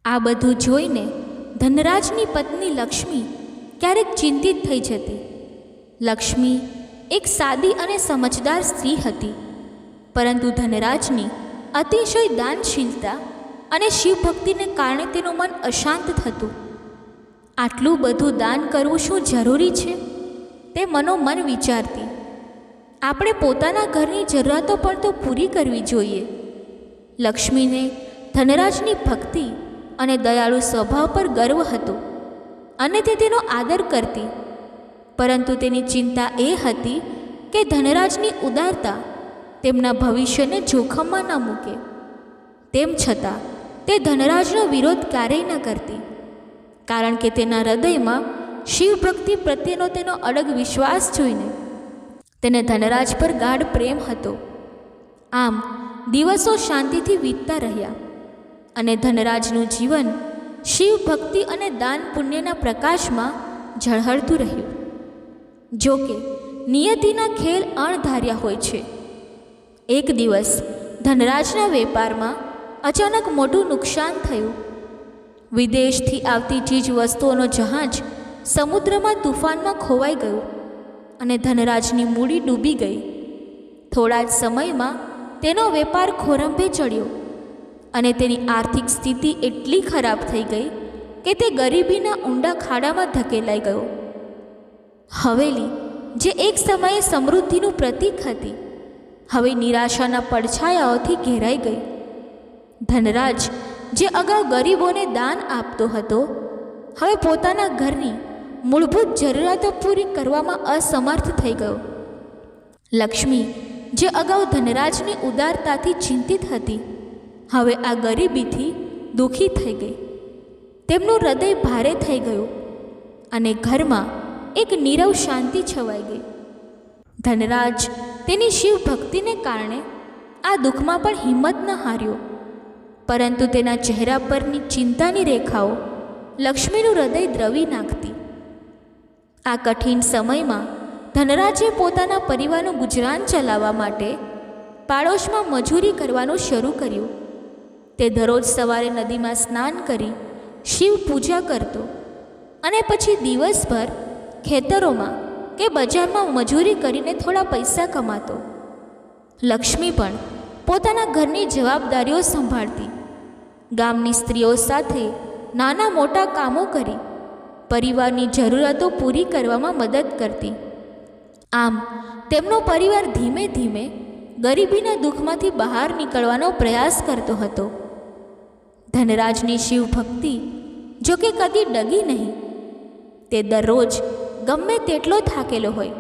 આ બધું જોઈને ધનરાજની પત્ની લક્ષ્મી ક્યારેક ચિંતિત થઈ જતી. લક્ષ્મી એક સાદી અને સમજદાર સ્ત્રી હતી, પરંતુ ધનરાજની અતિશય દાનશીલતા અને શિવભક્તિને કારણે તેનું મન અશાંત થતું. આટલું બધું દાન કરવું શું જરૂરી છે? તે મનોમન વિચારતી. આપણે પોતાના ઘરની જરૂરિયાતો પણ તો પૂરી કરવી જોઈએ. લક્ષ્મીને ધનરાજની ભક્તિ અને દયાળુ સ્વભાવ પર ગર્વ હતો અને તે તેનો આદર કરતી, પરંતુ તેની ચિંતા એ હતી કે ધનરાજની ઉદારતા તેમના ભવિષ્યને જોખમમાં ન મૂકે. તેમ છતાં તે ધનરાજનો વિરોધ ક્યારેય ન કરતી, કારણ કે તેના હૃદયમાં શિવભક્તિ પ્રત્યેનો તેનો અડગ વિશ્વાસ જોઈને તેને ધનરાજ પર ગાઢ પ્રેમ હતો. આમ દિવસો શાંતિથી વીતતા રહ્યા અને ધનરાજનું જીવન શિવભક્તિ અને દાન પુણ્યના પ્રકાશમાં ઝળહળતું રહ્યું. જો કે નિયતિના ખેલ અણધાર્યા હોય છે. એક દિવસ ધનરાજના વેપારમાં અચાનક મોટું નુકસાન થયું. વિદેશથી આવતી ચીજ વસ્તુઓનો જહાજ સમુદ્રમાં તુફાનમાં ખોવાઈ ગયું અને ધનરાજની મૂડી ડૂબી ગઈ. થોડા જ સમયમાં તેનો વેપાર ખોરંભે ચડ્યો અને તેની આર્થિક સ્થિતિ એટલી ખરાબ થઈ ગઈ કે તે ગરીબીના ઊંડા ખાડામાં ધકેલાઈ ગયો. હવેલી, જે એક સમયે સમૃદ્ધિનું પ્રતીક હતી, હવે નિરાશાના પડછાયાઓથી ઘેરાઈ ગઈ. ધનરાજ, જે અગાઉ ગરીબોને દાન આપતો હતો, હવે પોતાના ઘરની મૂળભૂત જરૂરિયાતો પૂરી કરવામાં અસમર્થ થઈ ગયો. લક્ષ્મી, જે અગાઉ ધનરાજની ઉદારતાથી ચિંતિત હતી, હવે આ ગરીબીથી દુઃખી થઈ ગઈ. તેમનું હૃદય ભારે થઈ ગયું અને ઘરમાં એક નીરવ શાંતિ છવાઈ ગઈ. ધનરાજ તેની શિવ ભક્તિને કારણે આ દુઃખમાં પણ હિંમત ન હાર્યો, પરંતુ તેના ચહેરા પરની ચિંતાની રેખાઓ લક્ષ્મીનું હૃદય દ્રવી નાખતી. આ કઠિન સમયમાં ધનરાજે પોતાના પરિવારનું ગુજરાન ચલાવવા માટે પાડોશમાં મજૂરી કરવાનું શરૂ કર્યું. તે દરરોજ સવારે નદીમાં સ્નાન કરી શિવ પૂજા કરતો અને પછી દિવસભર ખેતરોમાં કે બજારમાં મજૂરી કરીને થોડા પૈસા કમાતો. લક્ષ્મી પણ પોતાના ઘરની જવાબદારીઓ સંભાળતી. ગામની સ્ત્રીઓ સાથે નાના મોટા કામો કરી પરિવારની જરૂરિયાતો પૂરી કરવામાં મદદ કરતી. આમ તેમનો પરિવાર ધીમે ધીમે ગરીબીના દુઃખમાંથી બહાર નીકળવાનો પ્રયાસ કરતો હતો. ધનરાજની શિવભક્તિ જો કે કદી ડગી નહીં. તે દરરોજ ગમે તેટલો થાકેલો હોય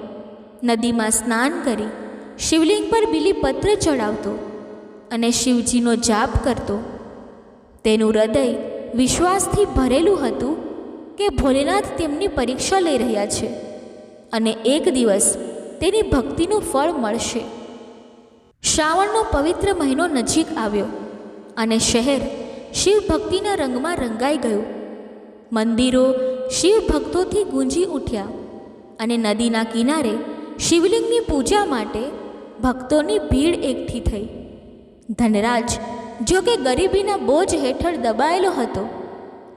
નદીમાં સ્નાન કરી શિવલિંગ પર બીલીપત્ર ચડાવતો અને શિવજીનો જાપ કરતો. તેનું હૃદય વિશ્વાસથી ભરેલું હતું કે ભોલેનાથ તેમની પરીક્ષા લઈ રહ્યા છે અને એક દિવસ તેની ભક્તિનું ફળ મળશે. શ્રાવણનો પવિત્ર મહિનો નજીક આવ્યો અને શહેર શિવભક્તિના રંગમાં રંગાઈ ગયું. મંદિરો શિવભક્તોથી ગુંજી ઉઠ્યા અને નદીના કિનારે શિવલિંગની પૂજા માટે ભક્તોની ભીડ એકઠી થઈ. ધનરાજ જો કે ગરીબીના બોજ હેઠળ દબાયેલો હતો,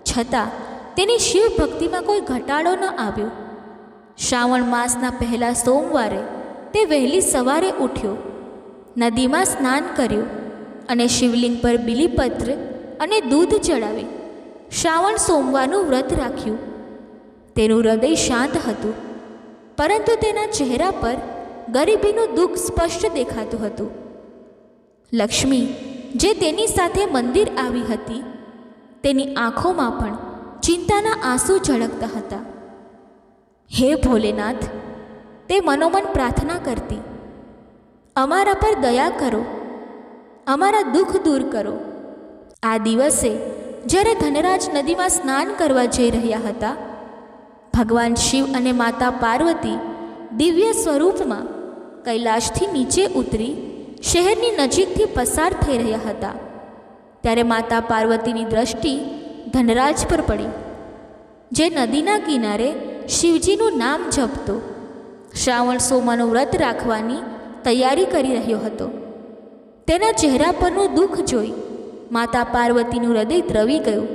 છતાં તેની શિવભક્તિમાં કોઈ ઘટાડો ન આવ્યો. શ્રાવણ માસના પહેલા સોમવારે તે વહેલી સવારે ઉઠ્યો, નદીમાં સ્નાન કર્યું અને શિવલિંગ પર બીલીપત્ર અને દૂધ ચડાવી શ્રાવણ સોમવારનું વ્રત રાખ્યું. તેનું હૃદય શાંત હતું, પરંતુ તેના ચહેરા પર ગરીબીનું દુઃખ સ્પષ્ટ દેખાતું હતું. લક્ષ્મી, જે તેની સાથે મંદિર આવી હતી, તેની આંખોમાં પણ ચિંતાના આંસુ ઝળકતા હતા. હે ભોલેનાથ, તે મનોમન પ્રાર્થના કરતી, અમારા પર દયા કરો, અમારા દુઃખ દૂર કરો. આ દિવસે જ્યારે ધનરાજ નદીમાં સ્નાન કરવા જઈ રહ્યા હતા, ભગવાન શિવ અને માતા પાર્વતી દિવ્ય સ્વરૂપમાં કૈલાશથી નીચે ઉતરી શહેરની નજીકથી પસાર થઈ રહ્યા હતા. ત્યારે માતા પાર્વતીની દ્રષ્ટિ ધનરાજ પર પડી, જે નદીના કિનારે શિવજીનું નામ જપતો શ્રાવણ સોમવાનું વ્રત રાખવાની તૈયારી કરી રહ્યો હતો. તેના ચહેરા પરનું દુઃખ જોઈ માતા પાર્વતીનું હૃદય દ્રવી ગયું.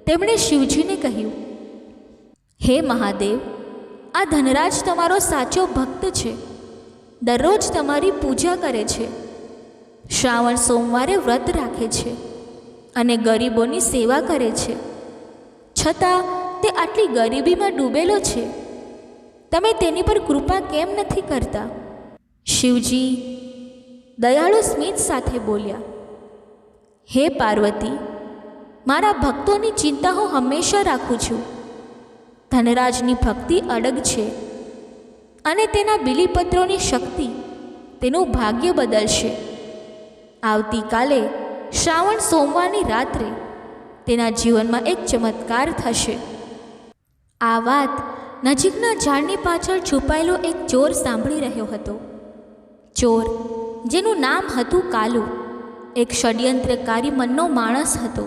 તેમણે શિવજીને કહ્યું, હે મહાદેવ, આ ધનરાજ તમારો સાચો ભક્ત છે. દરરોજ તમારી પૂજા કરે છે, શ્રાવણ સોમવારે વ્રત રાખે છે અને ગરીબોની સેવા કરે છે. છતાં તે આટલી ગરીબીમાં ડૂબેલો છે. તમે તેની પર કૃપા કેમ નથી કરતા? શિવજી દયાળુ સ્મિત સાથે બોલ્યા, હે પાર્વતી, મારા ભક્તોની ચિંતા હું હંમેશા રાખું છું. ધનરાજની ભક્તિ અડગ છે અને તેના બીલીપત્રોની શક્તિ તેનું ભાગ્ય બદલશે. આવતીકાલે શ્રાવણ સોમવારની રાત્રે તેના જીવનમાં એક ચમત્કાર થશે. આ વાત નજીકના ઝાડની પાછળ છુપાયેલો એક ચોર સાંભળી રહ્યો હતો. ચોર, જેનું નામ હતું કાલુ, એક ષડયંત્રકારી મનનો માણસ હતો.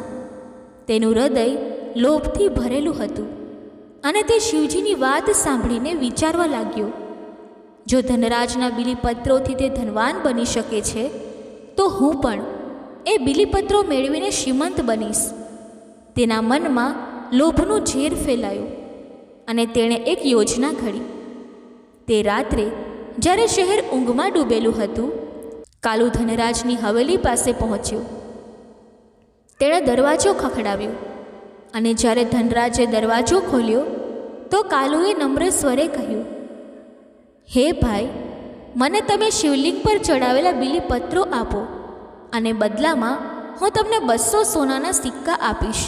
તેનું હૃદય લોભથી ભરેલું હતું અને તે શિવજીની વાત સાંભળીને વિચારવા લાગ્યો, જો ધનરાજના બીલીપત્રોથી તે ધનવાન બની શકે છે, તો હું પણ એ બીલીપત્રો મેળવીને શ્રીમંત બનીશ. તેના મનમાં લોભનું ઝેર ફેલાયું અને તેણે એક યોજના ઘડી. તે રાત્રે જ્યારે શહેર ઊંઘમાં ડૂબેલું હતું, કાલુ ધનરાજની હવેલી પાસે પહોંચ્યો. તેણે દરવાજો ખખડાવ્યો અને જ્યારે ધનરાજે દરવાજો ખોલ્યો તો કાલુએ નમ્ર સ્વરે કહ્યું, હે ભાઈ, મને તમે શિવલિંગ પર ચડાવેલા બીલીપત્રો આપો અને બદલામાં હું તમને 200 સોનાના સિક્કા આપીશ.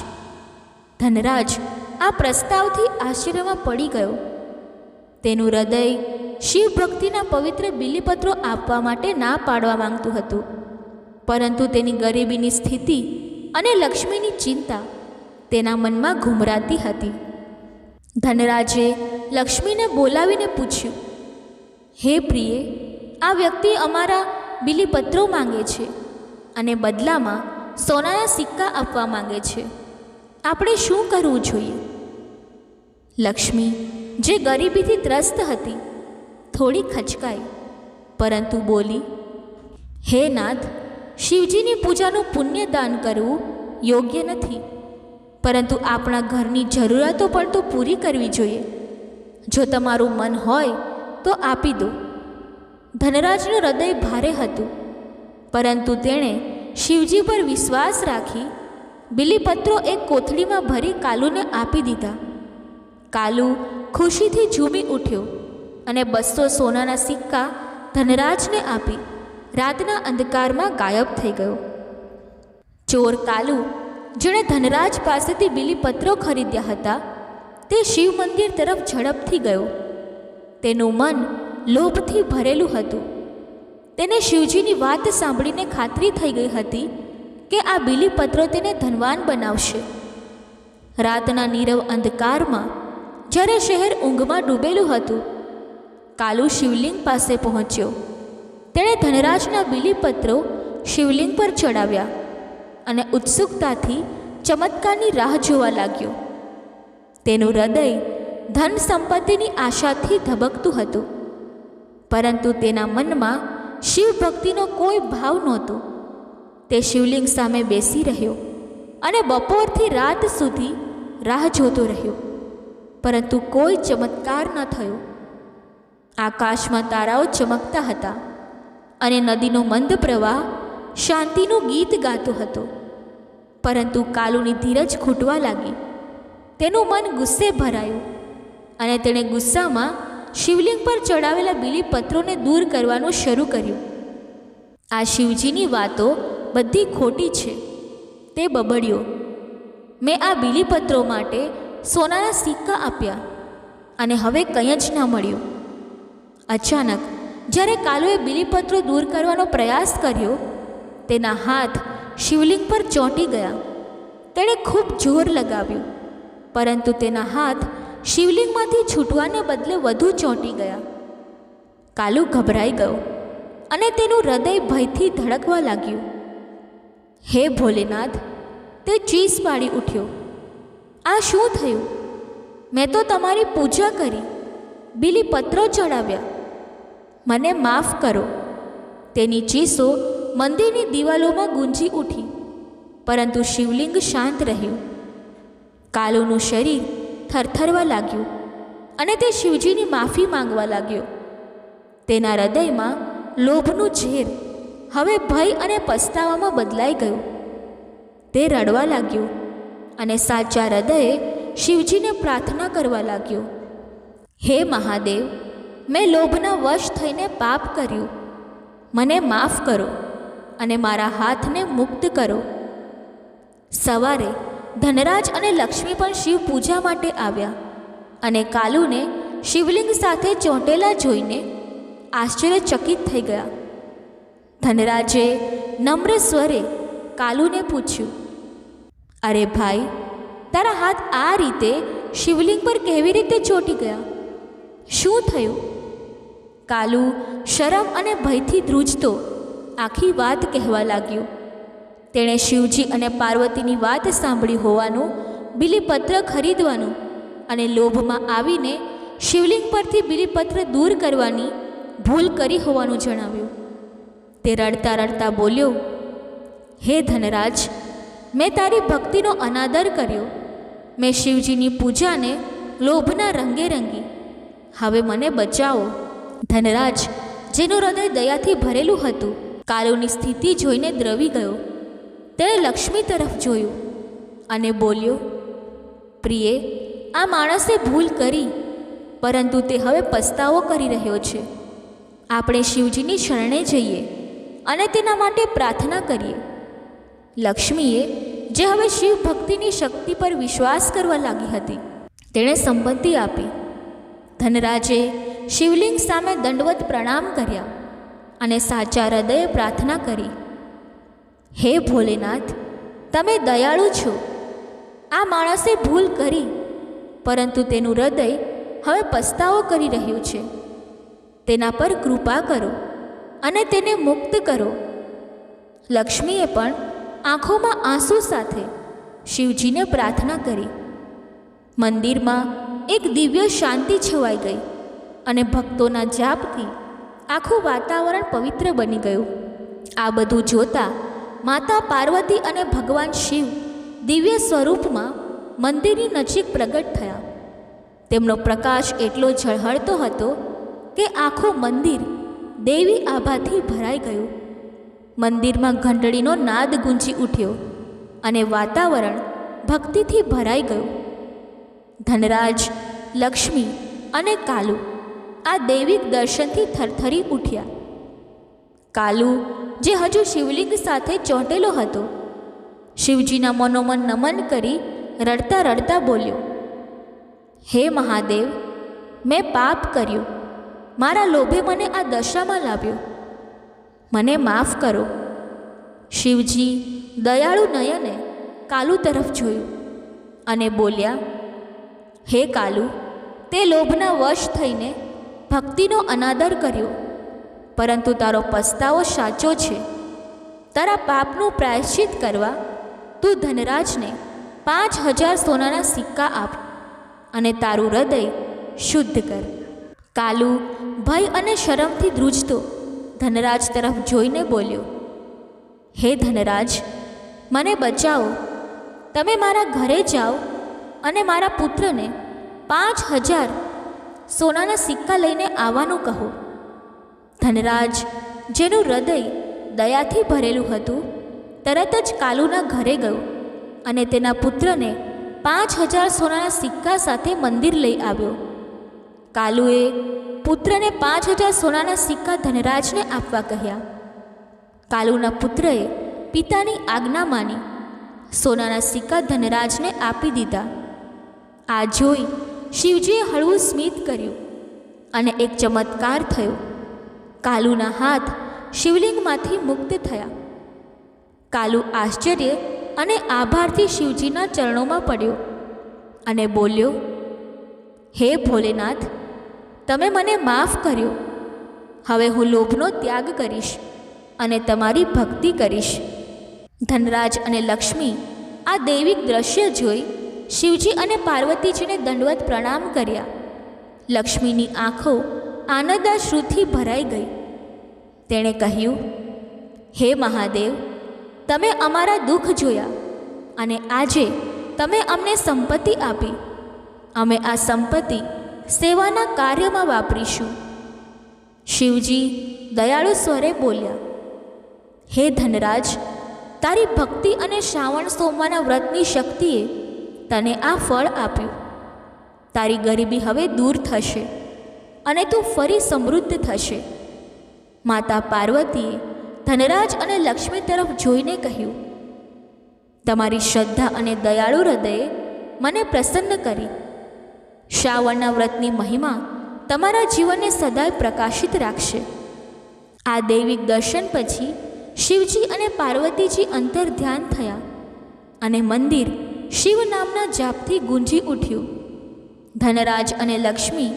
ધનરાજ આ પ્રસ્તાવથી આશ્ચર્યમાં પડી ગયો. તેનું હૃદય શિવ ભક્તિના પવિત્ર બીલીપત્રો આપવા માટે ના પાડવા માંગતું હતું, પરંતુ તેની ગરીબીની સ્થિતિ અને લક્ષ્મીની ચિંતા તેના મનમાં ઘૂમરાતી હતી. ધનરાજે લક્ષ્મીને બોલાવીને પૂછ્યું, હે પ્રિયે, આ વ્યક્તિ અમારા બીલીપત્રો માંગે છે અને બદલામાં સોનાના સિક્કા આપવા માંગે છે. આપણે શું કરવું જોઈએ? લક્ષ્મી, જે ગરીબીથી ત્રસ્ત હતી, થોડી ખચકાઈ, પરંતુ બોલી, હે નાથ, શિવજીની પૂજાનું પુણ્ય દાન કરવું યોગ્ય નથી, પરંતુ આપણા ઘરની જરૂરિયાતો પણ તો પૂરી કરવી જોઈએ. જો તમારું મન હોય તો આપી દો. ધનરાજનું હૃદય ભારે હતું, પરંતુ તેણે શિવજી પર વિશ્વાસ રાખી બીલીપત્રો એક કોથળીમાં ભરી કાલુને આપી દીધા. કાલુ ખુશીથી ઝૂમી ઉઠ્યો અને 200 સોનાના સિક્કા ધનરાજને આપી રાતના અંધકારમાં ગાયબ થઈ ગયો. ચોર કાલુ, જેણે ધનરાજ પાસેથી બીલીપત્રો ખરીદ્યા હતા, તે શિવ મંદિર તરફ ઝડપથી ગયો. તેનું મન લોભથી ભરેલું હતું. તેને શિવજીની વાત સાંભળીને ખાતરી થઈ ગઈ હતી કે આ બીલીપત્રો તેને ધનવાન બનાવશે. રાતના નીરવ અંધકારમાં જ્યારે શહેર ઊંઘમાં ડૂબેલું હતું, કાલુ શિવલિંગ પાસે પહોંચ્યો. તેણે ધનરાજના બીલીપત્રો શિવલિંગ પર ચડાવ્યા અને ઉત્સુકતાથી ચમત્કારની રાહ જોવા લાગ્યો. તેનું હૃદય ધન સંપત્તિની આશાથી ધબકતું હતું, પરંતુ તેના મનમાં શિવ ભક્તિનો કોઈ ભાવ નહોતો. તે શિવલિંગ સામે બેસી રહ્યો અને બપોરથી રાત સુધી રાહ જોતો રહ્યો, પરંતુ કોઈ ચમત્કાર ન થયો. આકાશમાં તારાઓ ચમકતા હતા અને નદીનો મંદ પ્રવાહ શાંતિનું ગીત ગાતો હતો, પરંતુ કાલુની ધીરજ ખૂટવા લાગી. તેનું મન ગુસ્સે ભરાયું અને તેણે ગુસ્સામાં શિવલિંગ પર ચડાવેલા બીલીપત્રોને દૂર કરવાનું શરૂ કર્યું. આ શિવજીની વાતો બધી ખોટી છે, તે બબડ્યો. મેં આ બીલીપત્રો માટે સોનાના સિક્કા આપ્યા અને હવે કંઈ જ ના મળ્યું. અચાનક જ્યારે કાલુએ બીલીપત્રો દૂર કરવાનો પ્રયાસ કર્યો, તેના હાથ શિવલિંગ પર ચોંટી ગયા. તેણે ખૂબ જોર લગાવ્યું, પરંતુ તેના હાથ શિવલિંગમાંથી છૂટવાને બદલે વધુ ચોંટી ગયા. કાલુ ગભરાઈ ગયો અને તેનું હૃદય ભયથી ધડકવા લાગ્યું. હે ભોલેનાથ, તે ચીસ પાડી ઉઠ્યો. આ શું થયું? મેં તો તમારી પૂજા કરી, બીલીપત્રો ચડાવ્યા. મને માફ કરો. તેની ચીસો મંદિરની દિવાલોમાં ગુંજી ઉઠી, પરંતુ શિવલિંગ શાંત રહ્યું. કાલુનું શરીર થરથરવા લાગ્યું અને તે શિવજીની માફી માંગવા લાગ્યો. તેના હૃદયમાં લોભનું ઝેર હવે ભય અને પસ્તાવામાં બદલાઈ ગયું. તે રડવા લાગ્યો અને સાચા હૃદયે શિવજીને પ્રાર્થના કરવા લાગ્યો. હે મહાદેવ, મેં લોભના વશ થઈને પાપ કર્યું. મને માફ કરો અને મારા હાથને મુક્ત કરો. સવારે ધનરાજ અને લક્ષ્મી પણ શિવ પૂજા માટે આવ્યા અને કાલુને શિવલિંગ સાથે ચોંટેલા જોઈને આશ્ચર્યચકિત થઈ ગયા. ધનરાજે નમ્ર સ્વરે કાલુને પૂછ્યું, અરે ભાઈ, તારા હાથ આ રીતે શિવલિંગ પર કેવી રીતે ચોંટી ગયા? શું થયું? કાલુ શરમ અને ભયથી ધ્રુજતો આખી વાત કહેવા લાગ્યો. તેણે શિવજી અને પાર્વતીની વાત સાંભળી હોવાનું, બીલીપત્ર ખરીદવાનું અને લોભમાં આવીને શિવલિંગ પરથી બીલીપત્ર દૂર કરવાની ભૂલ કરી હોવાનું જણાવ્યું. તે રડતા રડતા બોલ્યો, હે ધનરાજ, મેં તારી ભક્તિનો અનાદર કર્યો. મેં શિવજીની પૂજાને લોભના રંગે રંગી. હવે મને બચાવો. ધનરાજ, જેનું હૃદય દયાથી ભરેલું હતું, કાલુની સ્થિતિ જોઈને દ્રવી ગયો. તેણે લક્ષ્મી તરફ જોયું અને બોલ્યો, પ્રિયે, આ માણસે ભૂલ કરી, પરંતુ તે હવે પસ્તાવો કરી રહ્યો છે. આપણે શિવજીની શરણે જઈએ અને તેના માટે પ્રાર્થના કરીએ. લક્ષ્મીએ, જે હવે શિવ ભક્તિની શક્તિ પર વિશ્વાસ કરવા લાગી હતી, તેણે સંમતિ આપી. ધનરાજે શિવલિંગ સામે દંડવત પ્રણામ કર્યા અને સાચા હૃદયે પ્રાર્થના કરી, હે ભોલેનાથ, તમે દયાળુ છો. આ માણસે ભૂલ કરી, પરંતુ તેનું હૃદય હવે પસ્તાવો કરી રહ્યું છે. તેના પર કૃપા કરો અને તેને મુક્ત કરો. લક્ષ્મીએ પણ આંખોમાં આંસુ સાથે શિવજીને પ્રાર્થના કરી. મંદિરમાં એક દિવ્ય શાંતિ છવાઈ ગઈ અને ભક્તોના જાપથી આખું વાતાવરણ પવિત્ર બની ગયું. આ બધું જોતાં માતા પાર્વતી અને ભગવાન શિવ દિવ્ય સ્વરૂપમાં મંદિરની નજીક પ્રગટ થયા. તેમનો પ્રકાશ એટલો ઝળહળતો હતો કે આખું મંદિર દેવી આભાથી ભરાઈ ગયું. મંદિરમાં ઘંટડીનો નાદ ગુંજી ઉઠ્યો અને વાતાવરણ ભક્તિથી ભરાઈ ગયું. ધનરાજ, લક્ષ્મી અને કાલુ આ દૈવિક દર્શનથી થરથરી ઉઠ્યા. કાલુ, જે હજુ શિવલિંગ સાથે ચોંટેલો હતો, શિવજીના મનોમન નમન કરી રડતા રડતા બોલ્યો, હે મહાદેવ, મેં પાપ કર્યું. મારા લોભે મને આ દશામાં લાવ્યો. મને માફ કરો. શિવજી દયાળુ નયને કાલુ તરફ જોયું અને બોલ્યા, હે કાલુ, તે લોભના વશ થઈને ભક્તિનો અનાદર કર્યો, પરંતુ તારો પસ્તાવો સાચો છે. તારા પાપનું પ્રાયશ્ચિત કરવા તું ધનરાજને 5000 સોનાના સિક્કા આપ અને તારું હૃદય શુદ્ધ કર. કાલુ ભય અને શરમથી ધ્રુજતો ધનરાજ તરફ જોઈને બોલ્યો, હે ધનરાજ, મને બચાવો. તમે મારા ઘરે જાઓ અને મારા પુત્રને 5000 સોનાના સિક્કા લઈને આવવાનું કહો. ધનરાજ, જેનું હૃદય દયાથી ભરેલું હતું, તરત જ કાલુના ઘરે ગયો અને તેના પુત્રને 5000 સોનાના સિક્કા સાથે મંદિર લઈ આવ્યો. કાલુએ પુત્રને 5000 સોનાના સિક્કા ધનરાજને આપવા કહ્યા. કાલુના પુત્રએ પિતાની આજ્ઞા માની સોનાના સિક્કા ધનરાજને આપી દીધા. આ જોઈ શિવજીએ હળવું સ્મિત કર્યું અને એક ચમત્કાર થયો. કાલુના હાથ શિવલિંગમાંથી મુક્ત થયા. કાલુ આશ્ચર્ય અને આભારથી શિવજીના ચરણોમાં પડ્યો અને બોલ્યો, હે ભોલેનાથ, તમે મને માફ કર્યો. હવે હું લોભનો ત્યાગ કરીશ અને તમારી ભક્તિ કરીશ. ધનરાજ અને લક્ષ્મી આ દૈવિક દ્રશ્ય જોઈ શિવજી અને પાર્વતીજીને દંડવત પ્રણામ કર્યા. લક્ષ્મીની આંખો આનંદાશ્રુથી ભરાઈ ગઈ. તેણે કહ્યું, હે મહાદેવ, તમે અમારા દુઃખ જોયા અને આજે તમે અમને સંપત્તિ આપી. અમે આ સંપત્તિ સેવાના કાર્યમાં વાપરીશું. શિવજી દયાળુ સ્વરે બોલ્યા, હે ધનરાજ, તારી ભક્તિ અને શ્રાવણ સોમવારના વ્રતની શક્તિએ તને આ ફળ આપ્યું. તારી ગરીબી હવે દૂર થશે અને તું ફરી સમૃદ્ધ થશે. માતા પાર્વતીએ ધનરાજ અને લક્ષ્મી તરફ જોઈને કહ્યું, તમારી શ્રદ્ધા અને દયાળુ હૃદયે મને પ્રસન્ન કરી. શ્રાવણના વ્રતની મહિમા તમારા જીવનને સદાય પ્રકાશિત રાખશે. આ દૈવિક દર્શન પછી શિવજી અને પાર્વતીજી અંતર ધ્યાન થયા અને મંદિર શિવ નામના જાપથી ગુંજી ઉઠ્યું. ધનરાજ અને લક્ષ્મી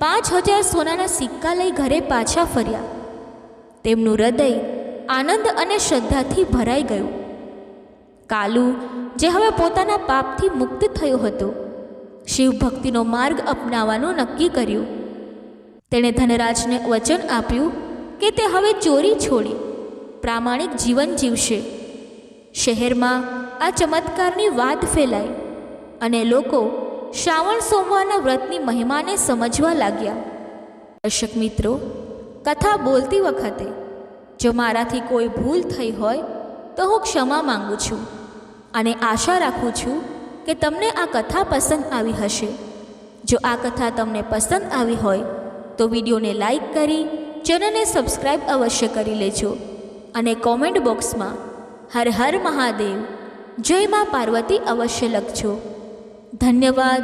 5000 સોનાના સિક્કા લઈ ઘરે પાછા ફર્યા. તેમનું હૃદય આનંદ અને શ્રદ્ધાથી ભરાઈ ગયું. કાલુ, જે હવે પોતાના પાપથી મુક્ત થયો હતો, શિવભક્તિનો માર્ગ અપનાવવાનું નક્કી કર્યું. તેણે ધનરાજને વચન આપ્યું કે તે હવે ચોરી છોડી પ્રામાણિક જીવન જીવશે. શહેરમાં આ ચમત્કારની વાત ફેલાઈ અને લોકો શ્રાવણ સોમવારના વ્રતની મહિમાને સમજવા લાગ્યા. દર્શક મિત્રો, કથા બોલતી વખતે જો મારાથી કોઈ ભૂલ થઈ હોય તો હું ક્ષમા માંગુ છું અને આશા રાખું છું કે તમને આ કથા પસંદ આવી હશે. જો આ કથા તમને પસંદ આવી હોય તો વિડીયોને લાઈક કરી ચેનલને સબસ્ક્રાઈબ અવશ્ય કરી લેજો અને કોમેન્ટ બોક્સમાં હર હર મહાદેવ, જય મા પાર્વતી અવશ્ય લખજો. ધન્યવાદ.